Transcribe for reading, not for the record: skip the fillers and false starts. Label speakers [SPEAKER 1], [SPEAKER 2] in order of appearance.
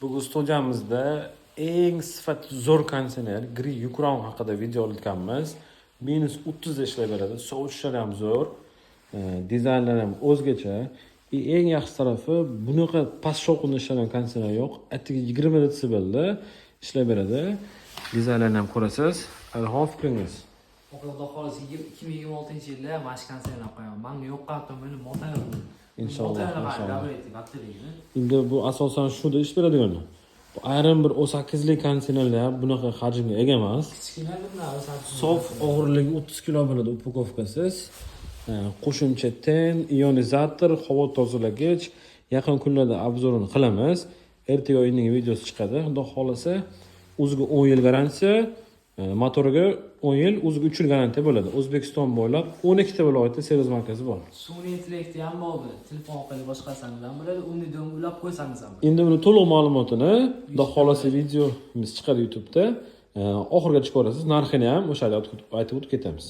[SPEAKER 1] Bugun studiyamizda eng sifatli zo'r konditsioner Gri Yukron haqida video olayotganmiz. -30 da ishlab beradi. Sovutishlar ham zo'r, dizaynlari ham o'zgacha. Eng yaxshi tarafi bunaqa past shovqinda ishlagan konditsioner yo'q. Atigi 20 desibelda ishlab beradi. Dizaynlarini ham ko'rasiz. Alhol fikringiz.
[SPEAKER 2] Xudo xolisi 2026-yilda mana shu konditsioner qo'yaman. Menga yoqqan meni motor.
[SPEAKER 1] Inshaalloh. Endi bu asosan shuda ish beradigan. Bu ayrim bir O8 lik konditsionerlar bunaqa hajmga ega emas. Sof og'irligi 30 kg bo'ladi upakovkasiz. Qo'shimcha ten, ionizator, havo tozalagich. Yaqin kunlarda obzorini qilamiz. Ertaga o'yinning videosi chiqadi. Xudo xolisa o'ziga 10 yil garantiya, motoriga 10 yil, o'ziga 3 yil garantiya bo'ladi. O'zbekiston bo'ylab 12 ta viloyatda servis markazi bor.
[SPEAKER 2] Sun'iy intellekti ham bor. Telefon orqali boshqarsangiz ham bo'ladi, uni ham ulab qo'ysangiz ham bo'ladi.
[SPEAKER 1] Endi uni to'liq ma'lumotini Xudo xolisa videomiz chiqadi YouTube'da. Oxirigacha ko'rasiz. Narxini ham o'sha yerda aytib o'tib ketamiz.